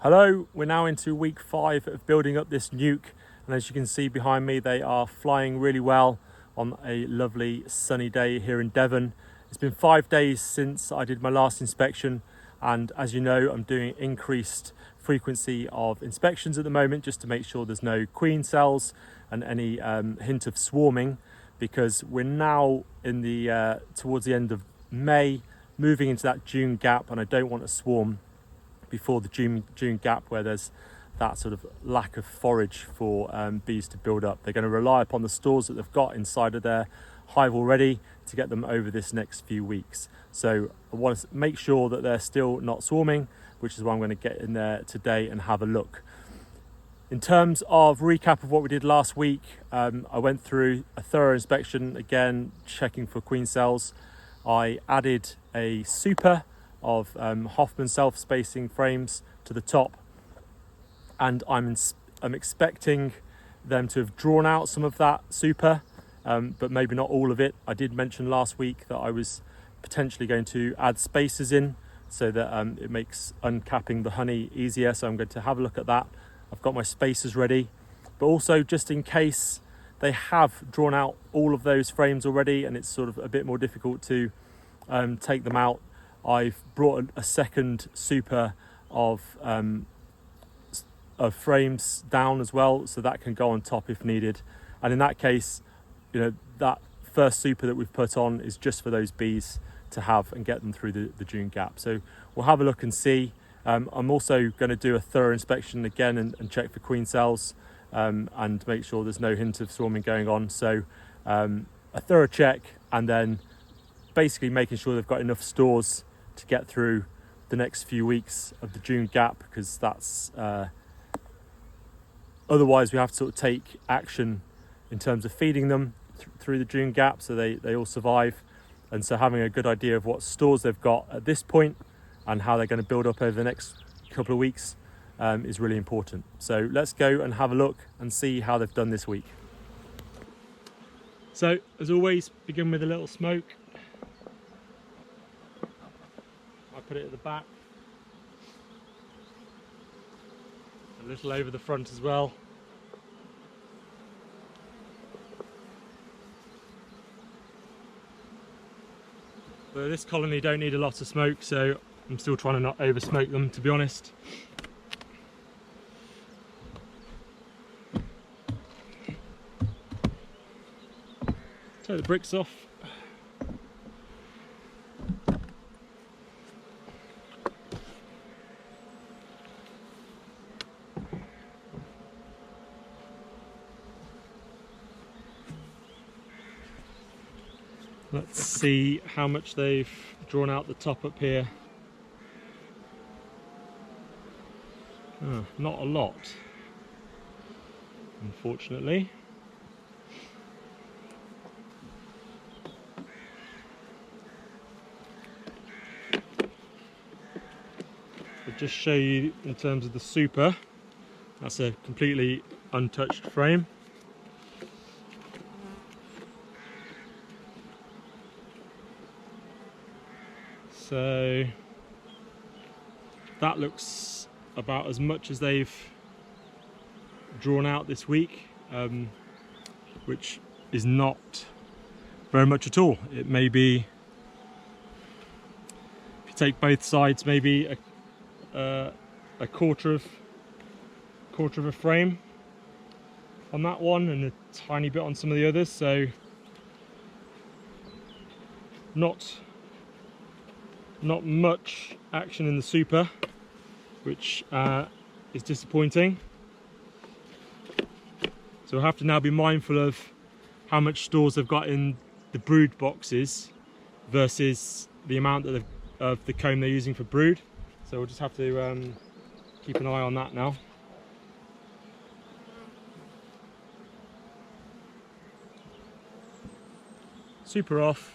Hello, we're now into week 5 of building up this nuc, and as you can see behind me, they are flying really well on a lovely sunny day here in Devon. It's been 5 days since I did my last inspection, and as you know, I'm doing increased frequency of inspections at the moment just to make sure there's no queen cells and any hint of swarming, because we're now in the towards the end of May, moving into that June gap, and I don't want a swarm before the June gap where there's that sort of lack of forage for bees to build up. They're going to rely upon the stores that they've got inside of their hive already to get them over this next few weeks. So I want to make sure that they're still not swarming, which is why I'm going to get in there today and have a look. In terms of recap of what we did last week, I went through a thorough inspection, again checking for queen cells. I added a super of Hoffman self-spacing frames to the top, and I'm expecting them to have drawn out some of that super, but maybe not all of it. I did mention last week that I was potentially going to add spacers in so that it makes uncapping the honey easier, so I'm going to have a look at that. I've got my spacers ready, but also just in case they have drawn out all of those frames already and it's sort of a bit more difficult to take them out, I've brought a second super of frames down as well, so that can go on top if needed. And in that case, you know, that first super that we've put on is just for those bees to have and get them through the June gap. So we'll have a look and see. I'm also going to do a thorough inspection again and check for queen cells and make sure there's no hint of swarming going on. So a thorough check, and then basically making sure they've got enough stores to get through the next few weeks of the June gap, because that's otherwise we have to sort of take action in terms of feeding them through the June gap so they all survive. And so having a good idea of what stores they've got at this point and how they're going to build up over the next couple of weeks is really important. So let's go and have a look and see how they've done this week. So as always, begin with a little smoke. I put it at the back, a little over the front as well. But this colony don't need a lot of smoke, so I'm still trying to not over smoke them, to be honest. Take the bricks off. Let's see how much they've drawn out the top up here. Oh, not a lot, unfortunately. I'll just show you in terms of the super. That's a completely untouched frame. So that looks about as much as they've drawn out this week, which is not very much at all. It may be, if you take both sides, maybe a quarter of a frame on that one and a tiny bit on some of the others. So not much action in the super, which is disappointing. So we'll have to now be mindful of how much stores they've got in the brood boxes versus the amount of the comb they're using for brood. So we'll just have to keep an eye on that now. Super off.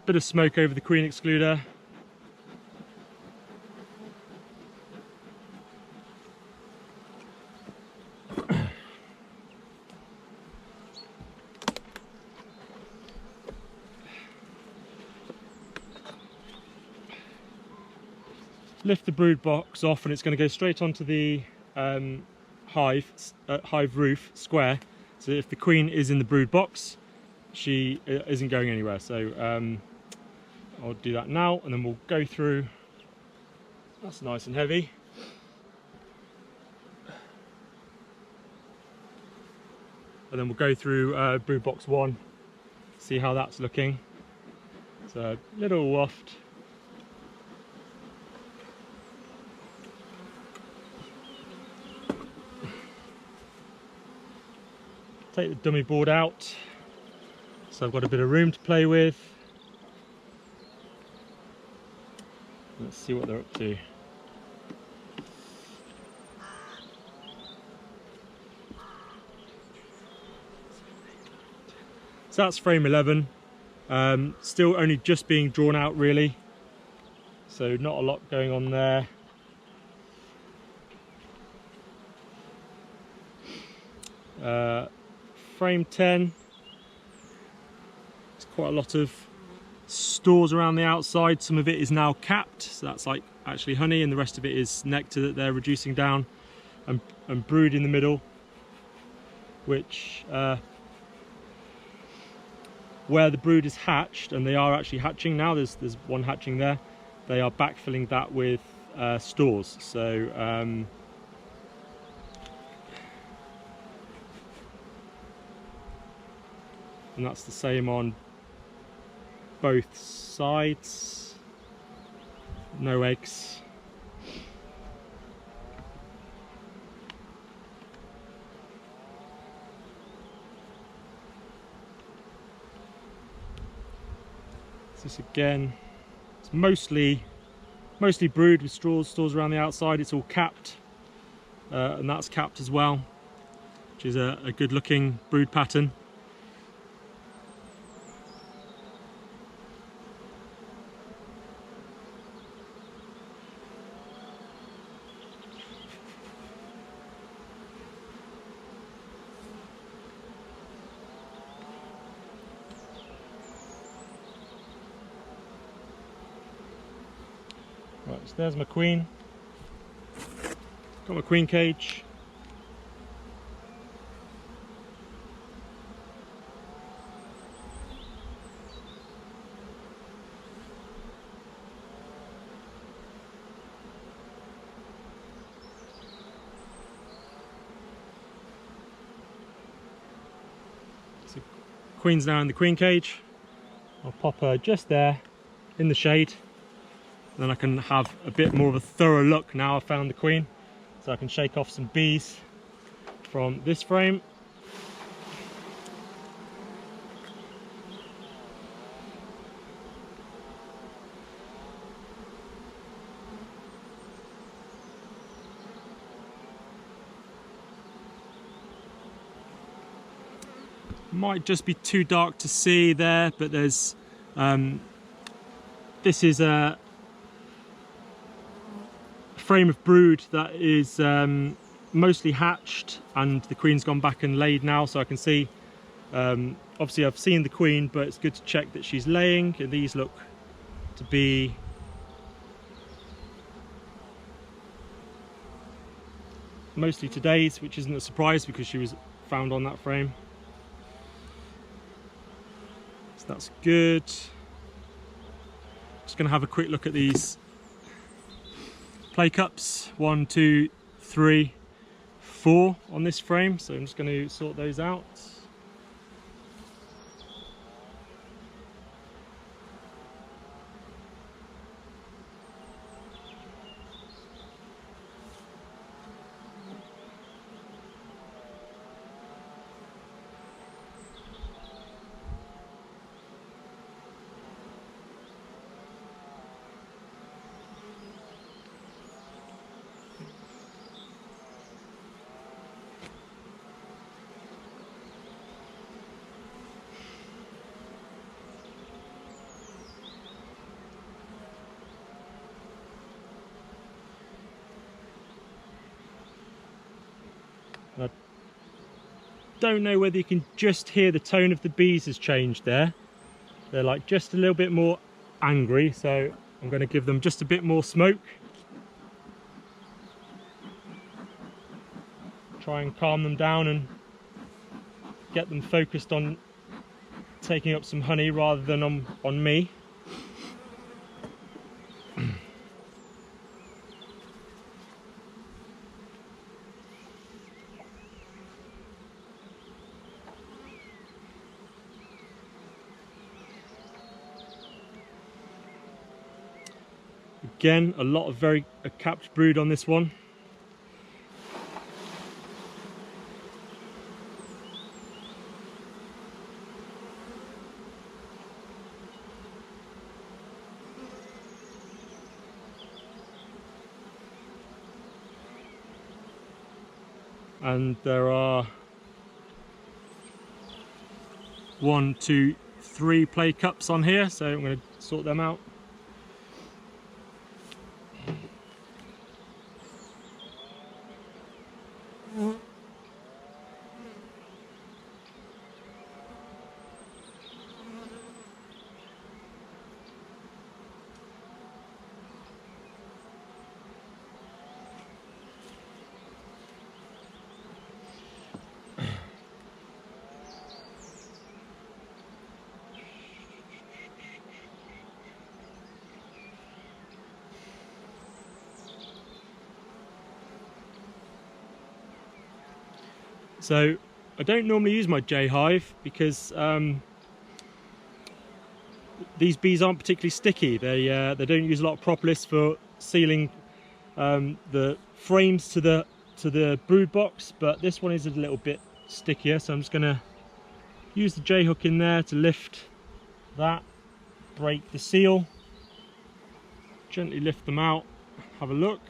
Bit of smoke over the queen excluder. lift the brood box off and it's going to go straight onto the hive roof square. So if the queen is in the brood box, she isn't going anywhere. So I'll do that now, and then we'll go through. That's nice and heavy. And then we'll go through brood box 1, see how that's looking. So a little waft. Take the dummy board out, so I've got a bit of room to play with. Let's see what they're up to. So that's frame 11, still only just being drawn out really, so not a lot going on there. Frame 10, there's quite a lot of stores around the outside. Some of it is now capped, so that's like actually honey, and the rest of it is nectar that they're reducing down, and brood in the middle, which where the brood is hatched, and they are actually hatching now, there's one hatching there, they are backfilling that with stores. So and that's the same on both sides. No eggs. This again, it's mostly brood with stores around the outside. It's all capped, and that's capped as well, which is a good looking brood pattern. Right, so there's my queen. Got my queen cage. So queen's now in the queen cage. I'll pop her just there in the shade. Then I can have a bit more of a thorough look now I've found the queen. So I can shake off some bees from this frame. Might just be too dark to see there, but there's this is a frame of brood that is mostly hatched, and the queen's gone back and laid now, so I can see obviously I've seen the queen, but it's good to check that she's laying, and these look to be mostly today's, which isn't a surprise because she was found on that frame. So that's good. Just going to have a quick look at these play cups. 1, 2, 3, 4 on this frame, so I'm just going to sort those out. I don't know whether you can just hear the tone of the bees has changed there. They're like just a little bit more angry, so I'm going to give them just a bit more smoke. try and calm them down and get them focused on taking up some honey rather than on me. Again, a lot of a capped brood on this one. And there are 1, 2, 3 play cups on here, so I'm going to sort them out. So I don't normally use my J hive because these bees aren't particularly sticky. They don't use a lot of propolis for sealing the frames to the brood box, but this one is a little bit stickier, so I'm just going to use the J hook in there to lift that, break the seal, gently lift them out, have a look.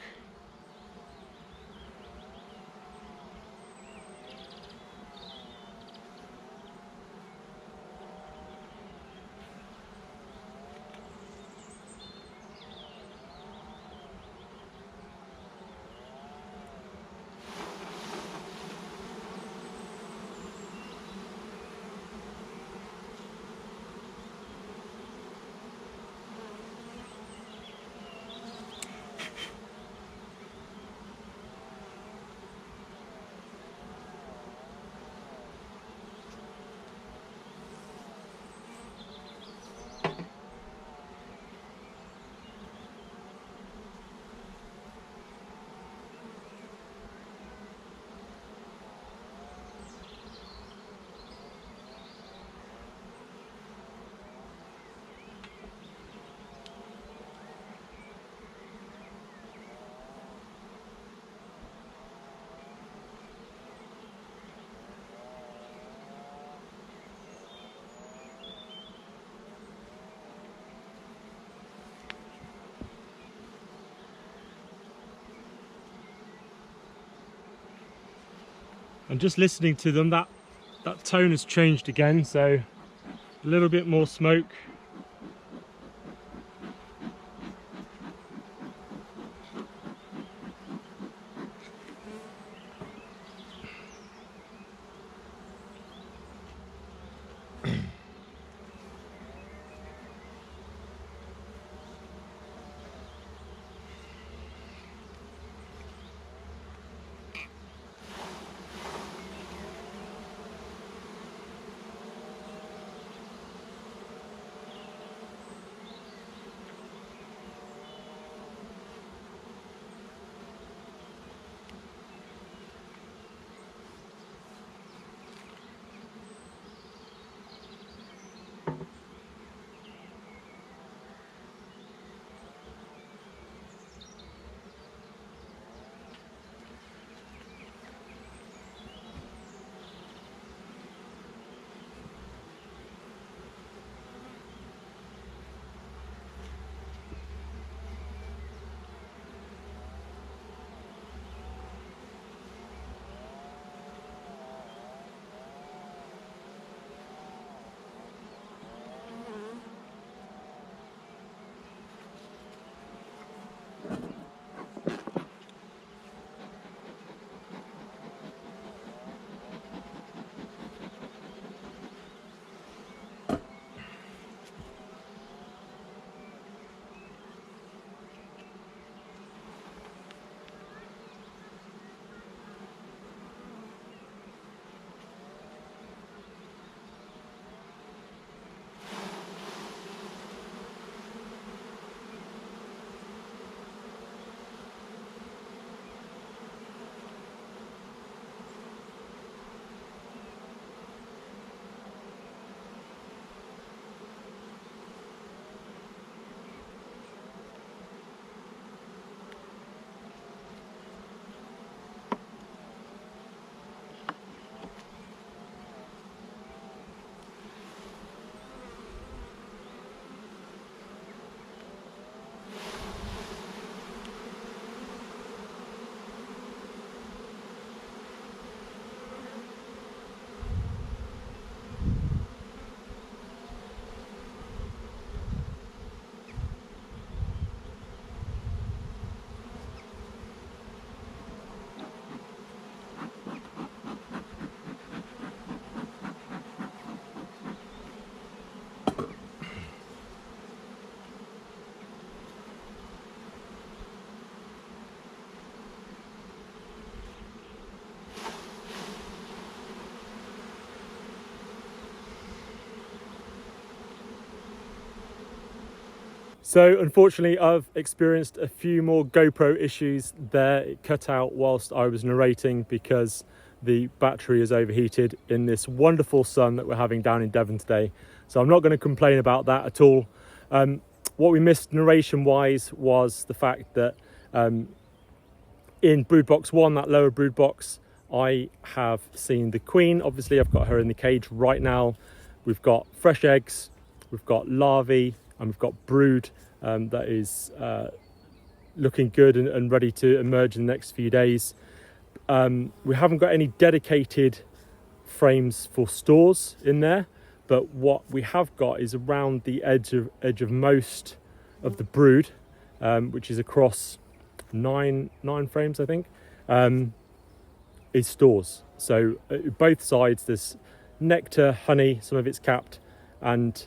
And just listening to them, that tone has changed again, so a little bit more smoke. So unfortunately, I've experienced a few more GoPro issues there. It cut out whilst I was narrating because the battery is overheated in this wonderful sun that we're having down in Devon today. So I'm not going to complain about that at all. What we missed narration wise was the fact that in brood box 1, that lower brood box, I have seen the queen. Obviously I've got her in the cage right now. We've got fresh eggs, we've got larvae, and we've got brood that is looking good and ready to emerge in the next few days. We haven't got any dedicated frames for stores in there, but what we have got is around the edge of most of the brood, which is across nine frames, I think, is stores. So both sides there's nectar, honey, some of it's capped, and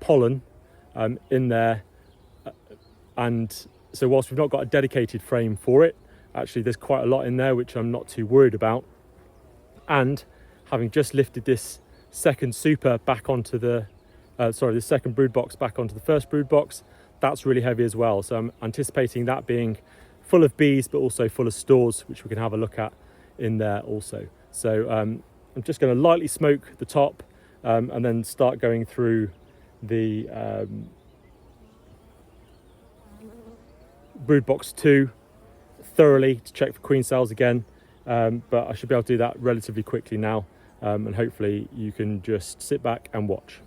pollen in there. And so whilst we've not got a dedicated frame for it, actually there's quite a lot in there which I'm not too worried about. And having just lifted this second super back onto the the second brood box back onto the first brood box, that's really heavy as well. So I'm anticipating that being full of bees but also full of stores, which we can have a look at in there also. So I'm just going to lightly smoke the top and then start going through the brood box 2 thoroughly to check for queen cells again, but I should be able to do that relatively quickly now, and hopefully you can just sit back and watch.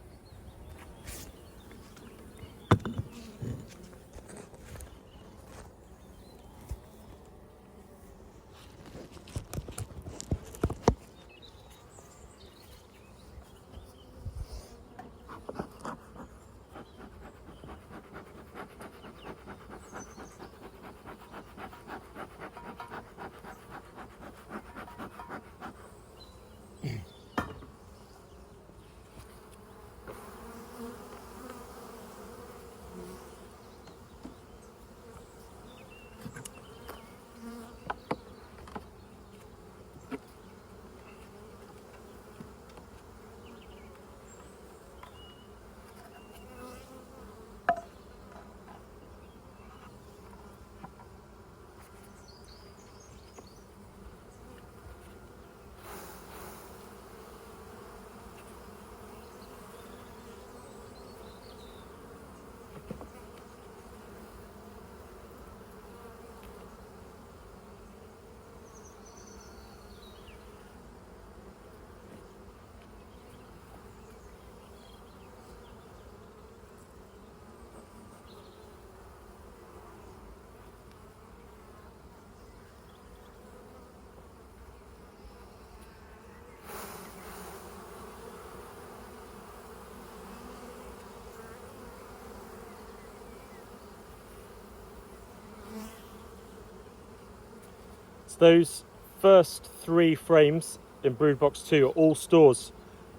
So those first 3 frames in brood box 2 are all stores.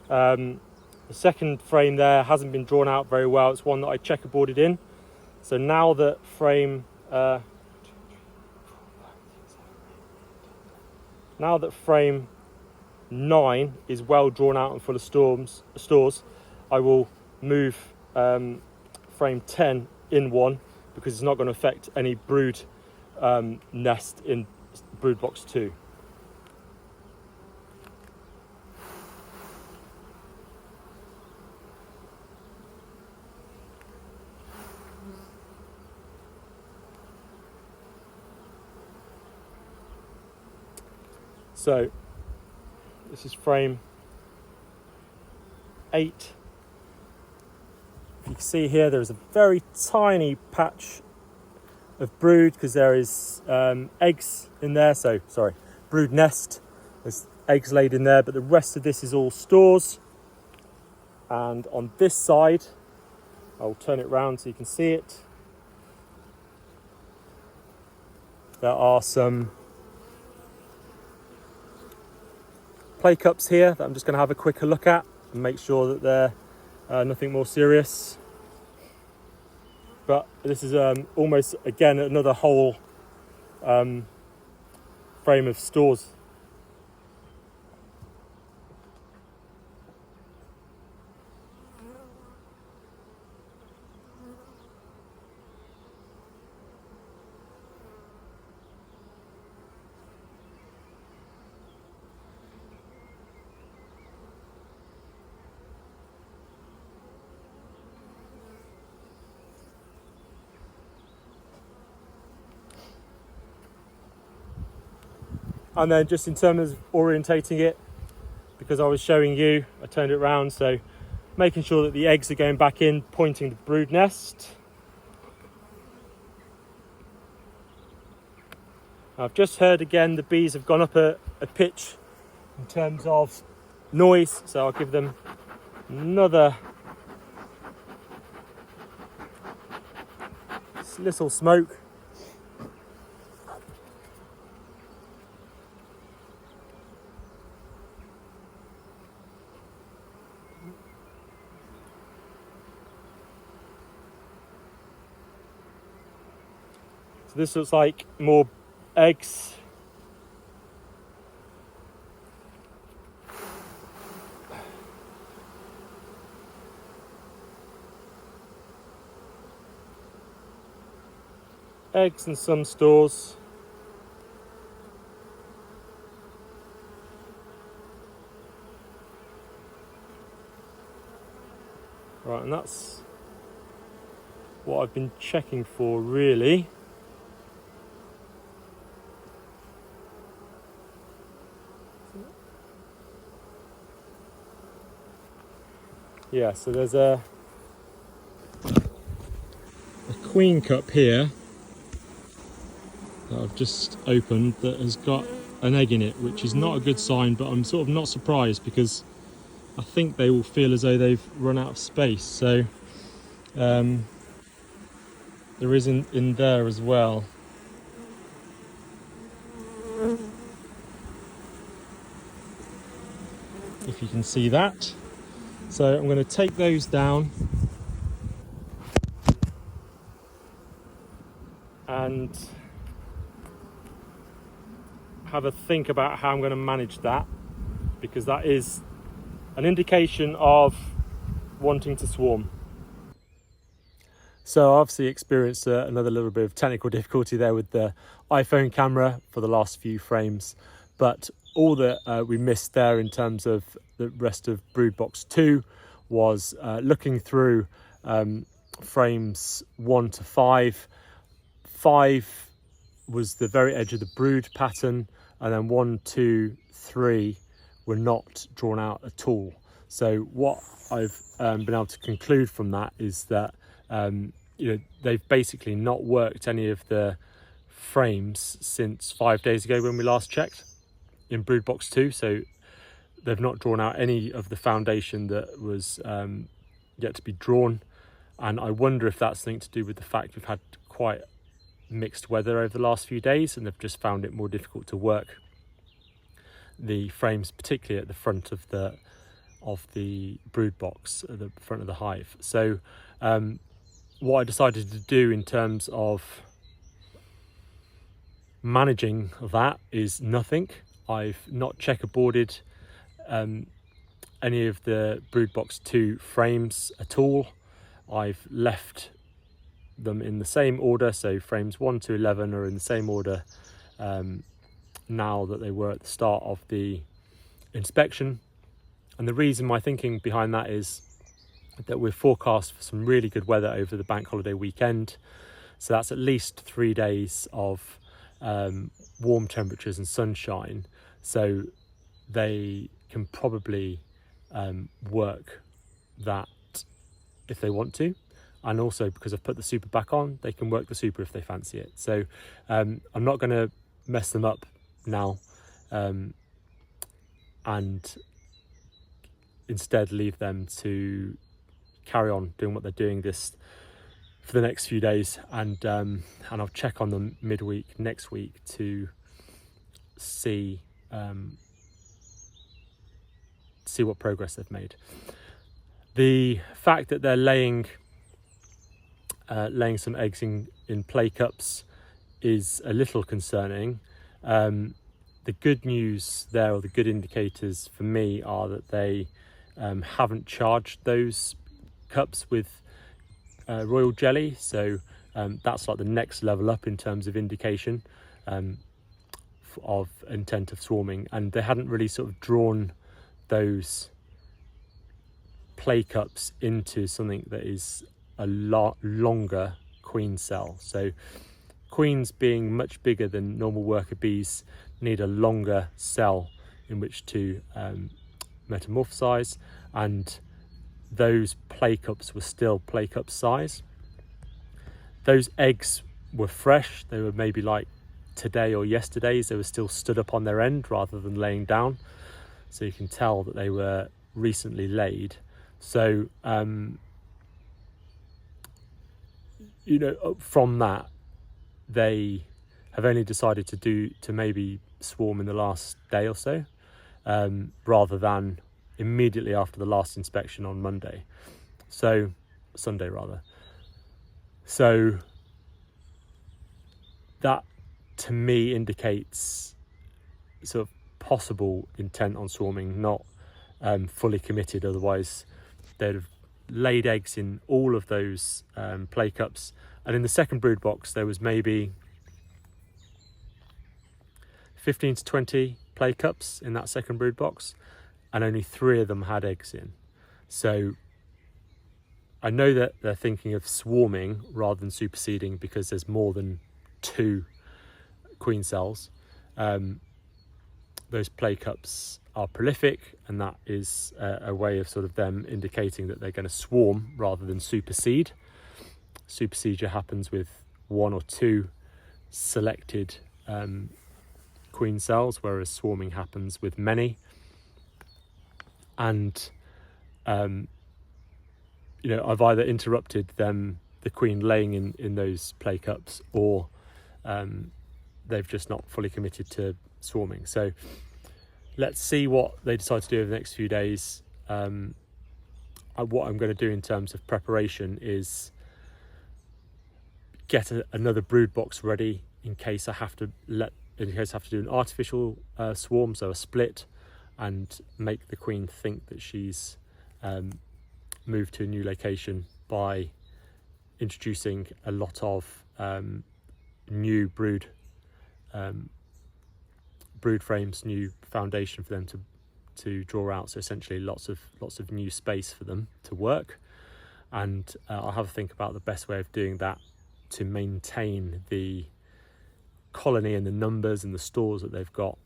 The second frame there hasn't been drawn out very well. It's one that I checkerboarded in. So now that frame 9 is well drawn out and full of stores, I will move frame 10 in one, because it's not going to affect any brood nest in brood box 2. So this is frame 8. If you can see here, there is a very tiny patch of brood because there is eggs in there. So sorry, brood nest. There's eggs laid in there, but the rest of this is all stores. And on this side, I'll turn it round so you can see it. There are some play cups here that I'm just going to have a quicker look at and make sure that they're nothing more serious. But this is almost again another whole frame of stores. And then just in terms of orientating it, because I was showing you, I turned it around, so making sure that the eggs are going back in, pointing the brood nest. I've just heard again the bees have gone up a pitch in terms of noise, so I'll give them another little smoke. So this looks like more eggs. Eggs and some stores. Right, and that's what I've been checking for really. Yeah, so there's a queen cup here that I've just opened that has got an egg in it, which is not a good sign, but I'm sort of not surprised because I think they will feel as though they've run out of space. So there is in there as well. If you can see that. So I'm going to take those down and have a think about how I'm going to manage that, because that is an indication of wanting to swarm. So I obviously experienced another little bit of technical difficulty there with the iPhone camera for the last few frames, but all that we missed there in terms of the rest of brood box 2 was looking through frames 1 to 5. 5 was the very edge of the brood pattern, and then 1, 2, 3 were not drawn out at all. So what I've been able to conclude from that is that they've basically not worked any of the frames since 5 days ago when we last checked in brood box 2. So they've not drawn out any of the foundation that was yet to be drawn, and I wonder if that's something to do with the fact we've had quite mixed weather over the last few days, and they've just found it more difficult to work the frames, particularly at the front of the brood box, at the front of the hive. So what I decided to do in terms of managing that is nothing. I've not checkerboarded any of the brood box 2 frames at all. I've left them in the same order, so frames 1 to 11 are in the same order now that they were at the start of the inspection. And the reason, my thinking behind that is that we're forecast for some really good weather over the bank holiday weekend, so that's at least 3 days of warm temperatures and sunshine, so they can probably work that if they want to. And also, because I've put the super back on, they can work the super if they fancy it. So I'm not going to mess them up now, and instead leave them to carry on doing what they're doing this for the next few days, and I'll check on them midweek next week to see what progress they've made. The fact that they're laying some eggs in play cups is a little concerning. The good news there, or the good indicators for me, are that they haven't charged those cups with royal jelly, so that's like the next level up in terms of indication of intent of swarming, and they hadn't really sort of drawn those play cups into something that is a lot longer queen cell. So queens being much bigger than normal worker bees need a longer cell in which to metamorphosize, and those play cups were still play cup size. Those eggs were fresh. They were maybe like today or yesterday's. They were still stood up on their end rather than laying down, so you can tell that they were recently laid. So you know, from that, they have only decided to maybe swarm in the last day or so, rather than immediately after the last inspection on Sunday rather. So that to me indicates sort of possible intent on swarming, not fully committed. Otherwise they'd have laid eggs in all of those play cups. And in the second brood box there was maybe 15 to 20 play cups in that second brood box, and only 3 of them had eggs in. So I know that they're thinking of swarming rather than superseding because there's more than 2 queen cells. Those play cups are prolific, and that is a way of sort of them indicating that they're going to swarm rather than supersede. Supersedure happens with 1 or 2 selected queen cells, whereas swarming happens with many. And you know, I've either interrupted them, the queen laying in those play cups, or they've just not fully committed to swarming. So let's see what they decide to do over the next few days. What I'm going to do in terms of preparation is get another brood box ready in case I have to do an artificial swarm, so a split, and make the queen think that she's moved to a new location by introducing a lot of new brood frames, new foundation for them to draw out. So essentially lots of new space for them to work. And I'll have a think about the best way of doing that to maintain the colony and the numbers and the stores that they've got,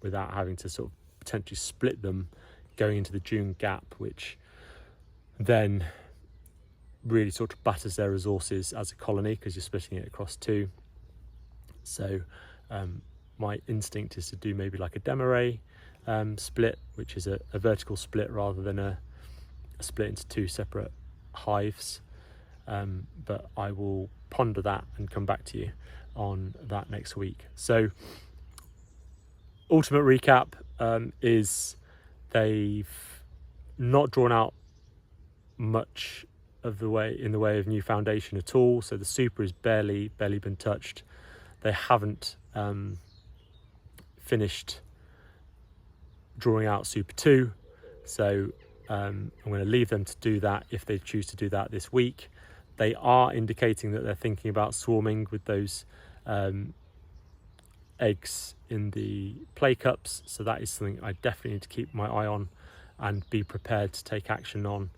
without having to sort of potentially split them going into the June gap, which then really sort of batters their resources as a colony because you're splitting it across 2. So my instinct is to do maybe like a demarray split, which is a vertical split rather than a split into 2 separate hives. But I will ponder that and come back to you on that next week. So ultimate recap is they've not drawn out much of the way in the way of new foundation at all. So the super is barely been touched. They haven't finished drawing out super 2. So I'm going to leave them to do that if they choose to do that this week. They are indicating that they're thinking about swarming with those eggs in the play cups. So that is something I definitely need to keep my eye on and be prepared to take action on.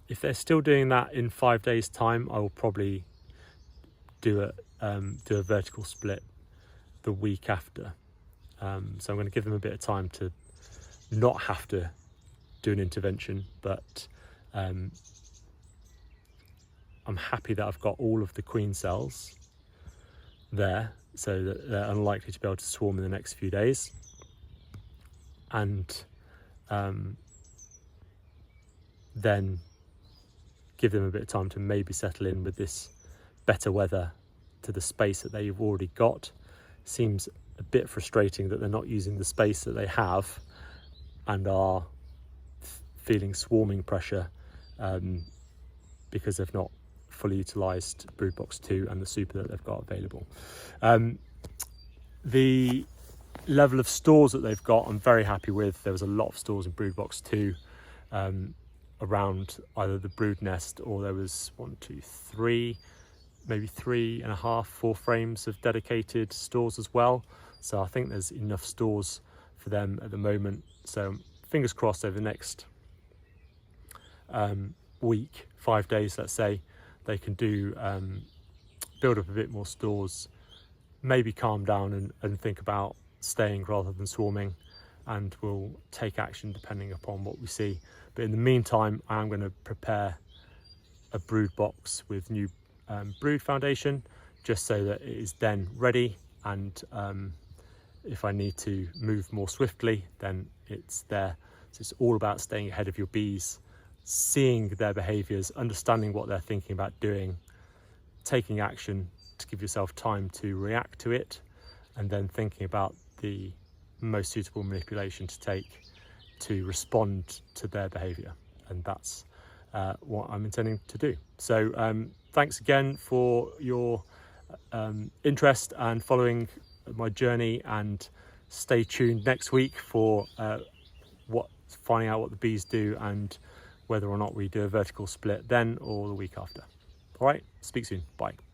If they're still doing that in 5 days' time, I will probably do a vertical split the week after. So I'm going to give them a bit of time to not have to do an intervention, but I'm happy that I've got all of the queen cells there, so that they're unlikely to be able to swarm in the next few days. And then give them a bit of time to maybe settle in with this better weather to the space that they've already got. Seems a bit frustrating that they're not using the space that they have and are feeling swarming pressure because they've not fully utilised brood box 2 and the super that they've got available. The level of stores that they've got, I'm very happy with. There was a lot of stores in brood box 2 around either the brood nest, or there was 1, 2, 3, maybe 3.5, 4 frames of dedicated stores as well. So I think there's enough stores for them at the moment. So fingers crossed over the next week, 5 days, let's say, they can do build up a bit more stores, maybe calm down and think about staying rather than swarming, and we'll take action depending upon what we see. But in the meantime, I am going to prepare a brood box with new brood foundation, just so that it is then ready, and if I need to move more swiftly, then it's there. So it's all about staying ahead of your bees, seeing their behaviours, understanding what they're thinking about doing, taking action to give yourself time to react to it, and then thinking about the most suitable manipulation to take to respond to their behaviour. And that's what I'm intending to do. So thanks again for your interest and following my journey, and stay tuned next week for finding out what the bees do and whether or not we do a vertical split then or the week after. All right, speak soon. Bye.